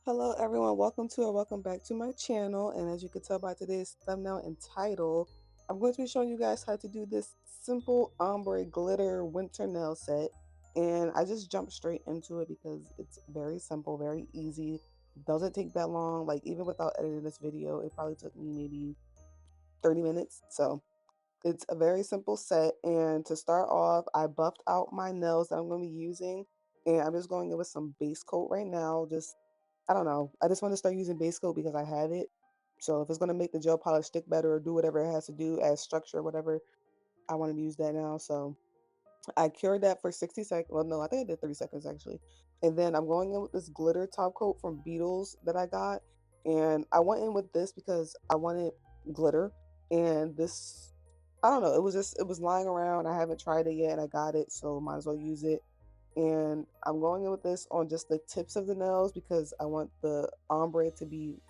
Hello everyone, welcome to or welcome back to my channel. And as you can tell by today's thumbnail and title, I'm going to be showing you guys how to do this simple ombre glitter winter nail set. And I just jumped straight into it because it's very simple, very easy. Doesn't take that long. Like even without editing this video, it probably took me maybe 30 minutes. So it's a very simple set. And to start off, I buffed out my nails that I'm going to be using. And I'm just going in with some base coat right now. I don't know. I just want to start using base coat because I have it. So if it's going to make the gel polish stick better or do whatever it has to do as structure or whatever, I want to use that now. So I cured that for 60 seconds. Well, no, I think I did 30 seconds actually. And then I'm going in with this glitter top coat from Beetles that I got. And I went in with this because I wanted glitter. And this, I don't know, it was lying around. I haven't tried it yet and I got it. So might as well use it. And I'm going in with this on just the tips of the nails because I want the ombre to be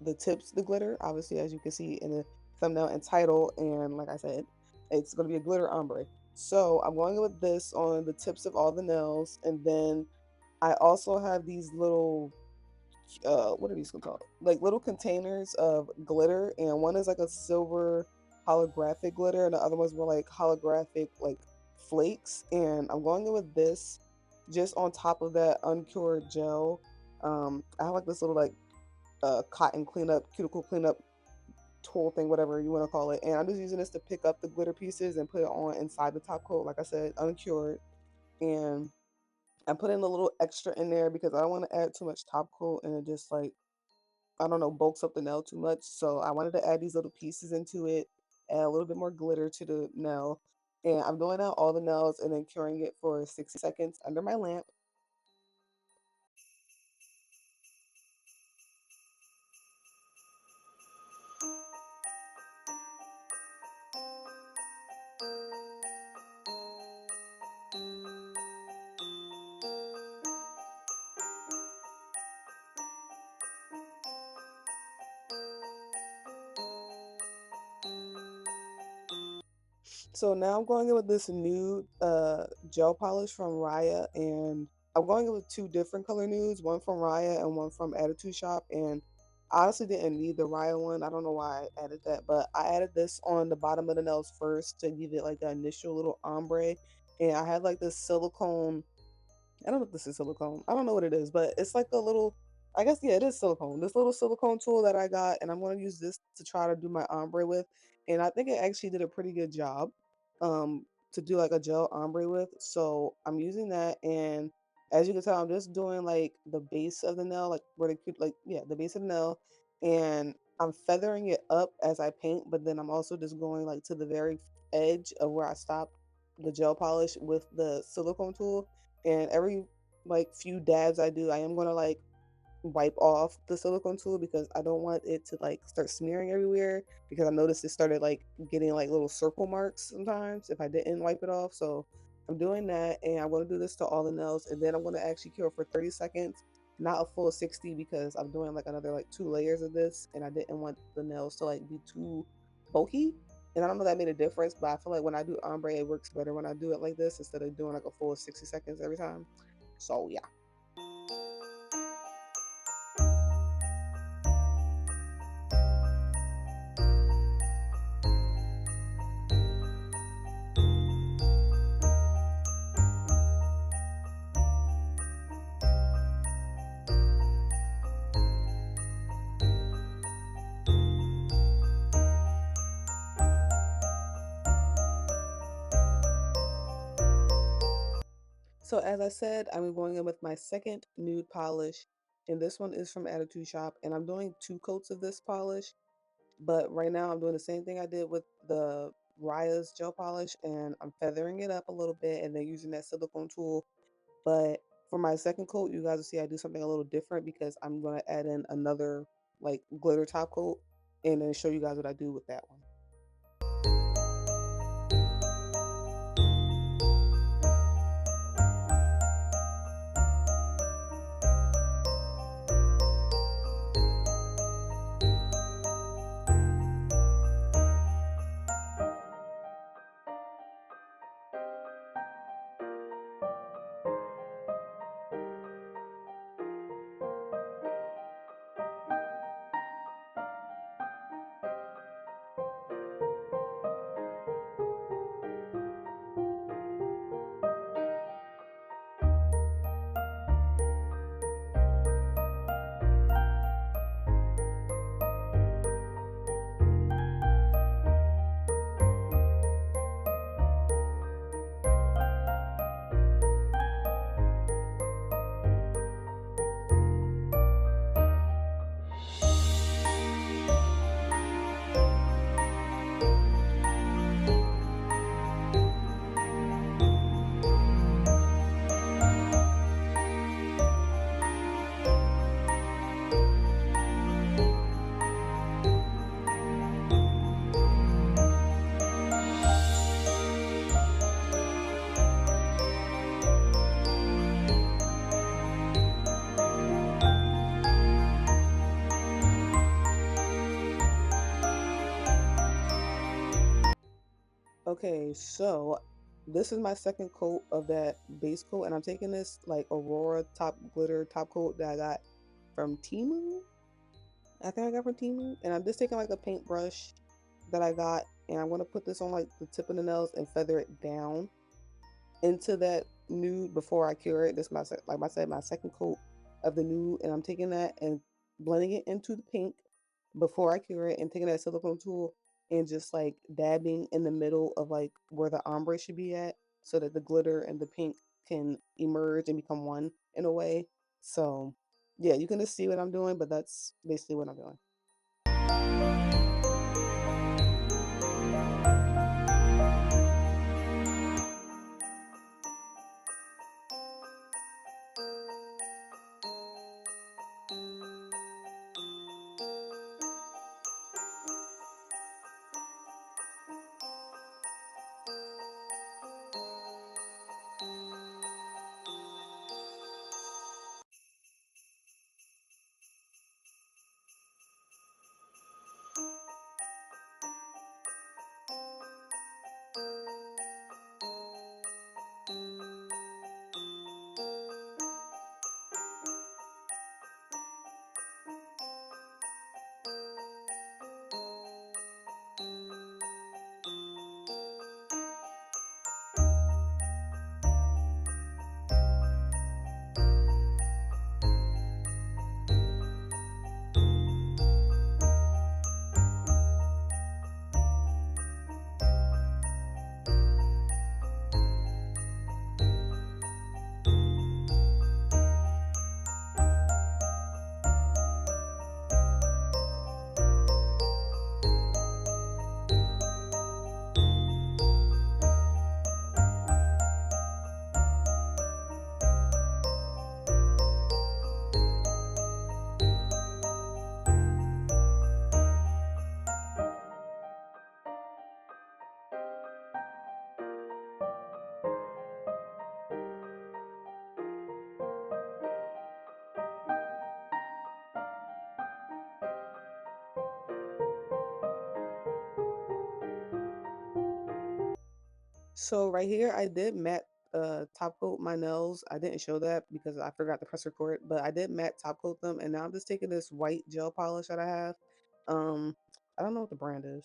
the tips, the glitter, obviously, as you can see in the thumbnail and title. And like I said, it's going to be a glitter ombre. So I'm going in with this on the tips of all the nails. And then I also have these little, what are these called? Like little containers of glitter. And one is like a silver holographic glitter, and the other one's more like holographic, like flakes. And I'm going in with this just on top of that uncured gel. I have like this little like cotton cleanup, cuticle cleanup tool thing, whatever you want to call it. And I'm just using this to pick up the glitter pieces and put it on inside the top coat, like I said, uncured. And I'm putting a little extra in there because I don't want to add too much top coat and it just like, I don't know, bulks up the nail too much. So I wanted to add these little pieces into it, add a little bit more glitter to the nail. And I'm doing out all the nails and then curing it for 60 seconds under my lamp. So now I'm going in with this new gel polish from Raya, and I'm going in with two different color nudes, one from Raya and one from Attitude Shop. And I honestly didn't need the Raya one. I don't know why I added that, but I added this on the bottom of the nails first to give it like the initial little ombre. And I had like this silicone, I don't know if this is silicone. I don't know what it is, but it's like a little, I guess, yeah, it is silicone. This little silicone tool that I got, and I'm going to use this to try to do my ombre with. And I think it actually did a pretty good job to do like a gel ombre with. So I'm using that. And as you can tell, I'm just doing like the base of the nail, like where the cute, like, yeah, the base of the nail. And I'm feathering it up as I paint, but then I'm also just going like to the very edge of where I stopped the gel polish with the silicone tool. And every like few dabs I do, I am gonna like wipe off the silicone tool because I don't want it to like start smearing everywhere, because I noticed it started like getting like little circle marks sometimes if I didn't wipe it off. So I'm doing that, and I'm gonna do this to all the nails, and then I'm gonna actually cure for 30 seconds, not a full 60, because I'm doing like another like 2 layers of this, and I didn't want the nails to like be too bulky. And I don't know if that made a difference, but I feel like when I do ombre, it works better when I do it like this instead of doing like a full 60 seconds every time. So yeah. So as I said, I'm going in with my second nude polish, and this one is from Attitude Shop, and I'm doing 2 coats of this polish. But right now I'm doing the same thing I did with the Raya's gel polish, and I'm feathering it up a little bit and then using that silicone tool. But for my second coat, you guys will see I do something a little different because I'm going to add in another like glitter top coat and then show you guys what I do with that one. Okay, so this is my second coat of that base coat, and I'm taking this like Aurora top glitter top coat that I got from Temu. I think I got from Temu, and I'm just taking like a paintbrush that I got, and I'm gonna put this on like the tip of the nails and feather it down into that nude before I cure it. This is like I said, my second coat of the nude, and I'm taking that and blending it into the pink before I cure it, and taking that silicone tool and just like dabbing in the middle of like where the ombre should be at, so that the glitter and the pink can emerge and become one in a way. So yeah, you can just see what I'm doing, but that's basically what I'm doing. So right here, I did matte top coat my nails. I didn't show that because I forgot to press record, but I did matte top coat them, and now I'm just taking this white gel polish that I have. Um, I don't know what the brand is.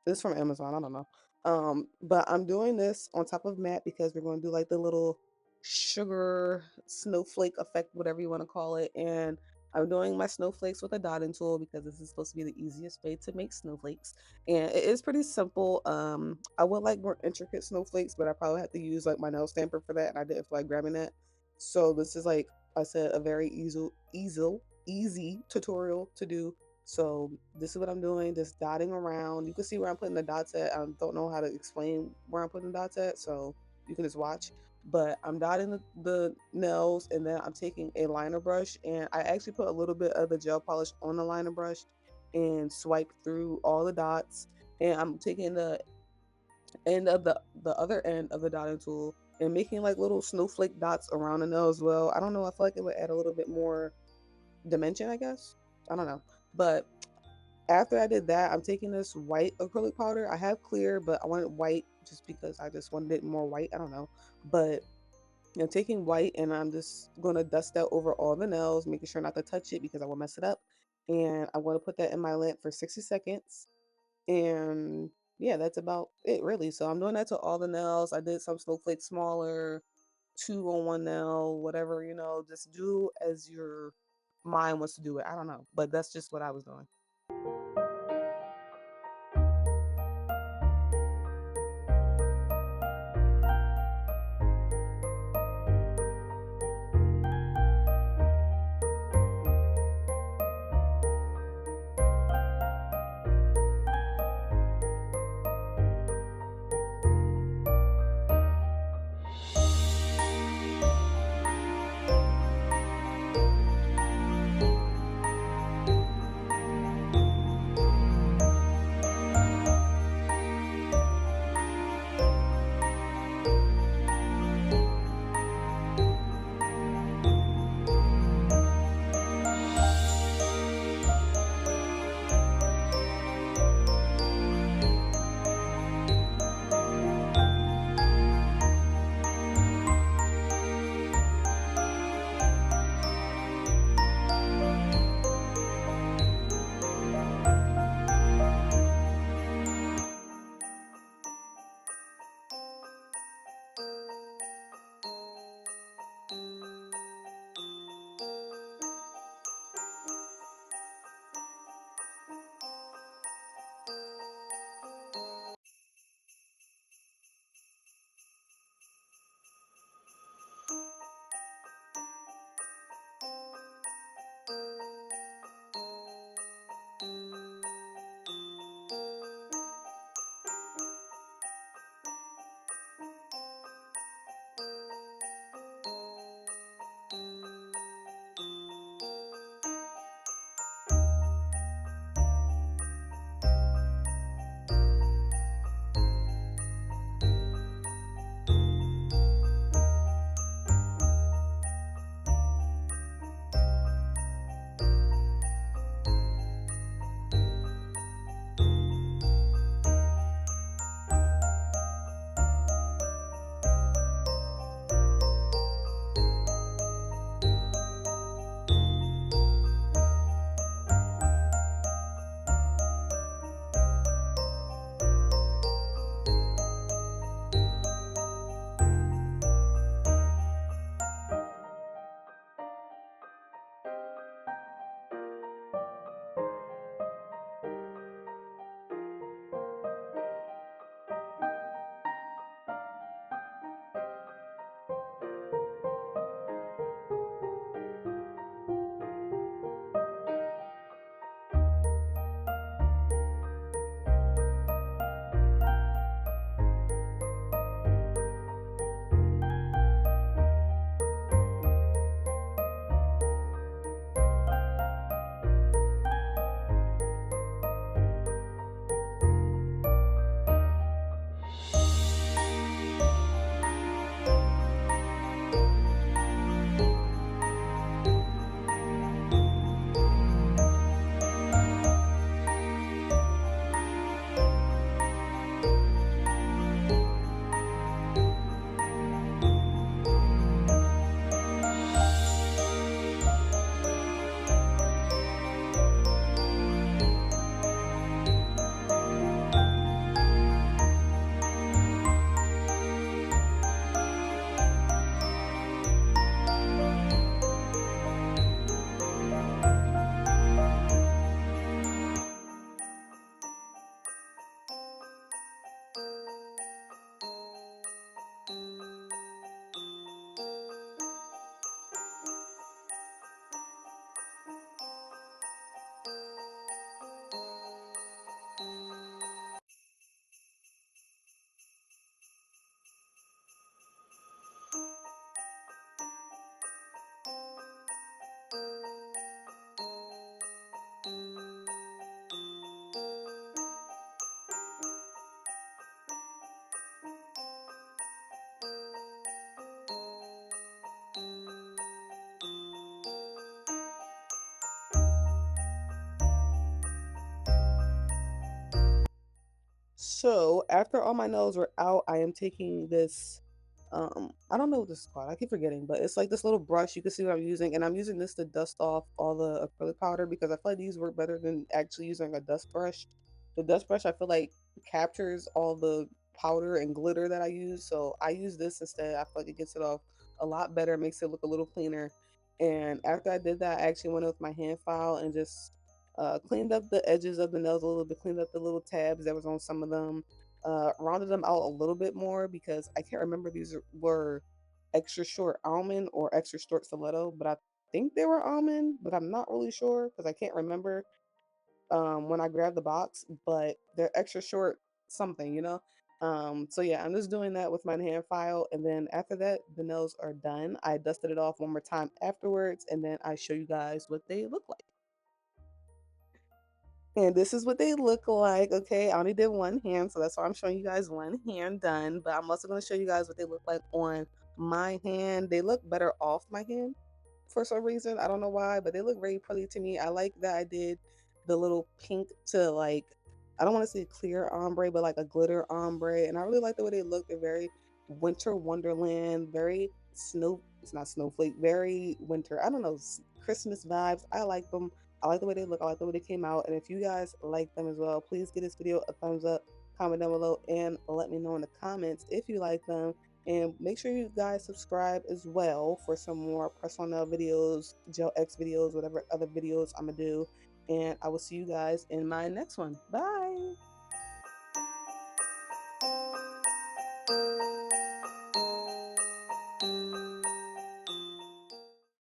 This is from Amazon. I don't know. But I'm doing this on top of matte because we're going to do like the little sugar snowflake effect, whatever you want to call it, and I'm doing my snowflakes with a dotting tool because this is supposed to be the easiest way to make snowflakes, and it is pretty simple. I would like more intricate snowflakes, but I probably have to use like my nail stamper for that, and I didn't feel like grabbing that. So this is, like I said, a very easy tutorial to do. So this is what I'm doing, just dotting around. You can see where I'm putting the dots at. I don't know how to explain where I'm putting the dots at, so you can just watch. But I'm dotting the nails, and then I'm taking a liner brush, and I actually put a little bit of the gel polish on the liner brush and swipe through all the dots. And I'm taking the end of the other end of the dotting tool and making like little snowflake dots around the nail as well. I don't know. I feel like it would add a little bit more dimension, I guess. I don't know. But after I did that, I'm taking this white acrylic powder. I have clear, but I wanted white just because I just wanted it more white. I don't know. But I'm taking white, and I'm just going to dust that over all the nails, making sure not to touch it because I will mess it up. And I'm going to put that in my lamp for 60 seconds. And yeah, that's about it really. So I'm doing that to all the nails. I did some snowflakes smaller, two on one nail, whatever, just do as your mind wants to do it. I don't know, but that's just what I was doing. So after all my nails were out, I am taking this I don't know what this is called. I keep forgetting, but it's like this little brush. You can see what I'm using, and I'm using this to dust off all the acrylic powder because I feel like these work better than actually using a dust brush. The dust brush I feel like captures all the powder and glitter that I use, so I use this instead. I feel like it gets it off a lot better, makes it look a little cleaner. And after I did that, I actually went with my hand file and just cleaned up the edges of the nails a little bit, cleaned up the little tabs that was on some of them, rounded them out a little bit more because I can't remember these were extra short almond or extra short stiletto, but I think they were almond, but I'm not really sure because I can't remember when I grabbed the box, but they're extra short something, you know? So yeah, I'm just doing that with my hand file, and then after that, the nails are done. I dusted it off one more time afterwards, and then I show you guys what they look like. And this is what they look like, okay? I only did one hand, so that's why I'm showing you guys one hand done, but I'm also gonna show you guys what they look like on my hand. They look better off my hand for some reason. I don't know why, but they look very pretty to me. I like that I did the little pink to like, I don't want to say clear ombre, but like a glitter ombre. And I really like the way they look. They're very winter wonderland, very it's not snowflake, very winter. I don't know, Christmas vibes. I like them. I like the way they look. I like the way they came out. And if you guys like them as well, please give this video a thumbs up, comment down below, and let me know in the comments if you like them. And make sure you guys subscribe as well for some more press on nail videos, gel X videos, whatever other videos I'm gonna do. And I will see you guys in my next one. Bye.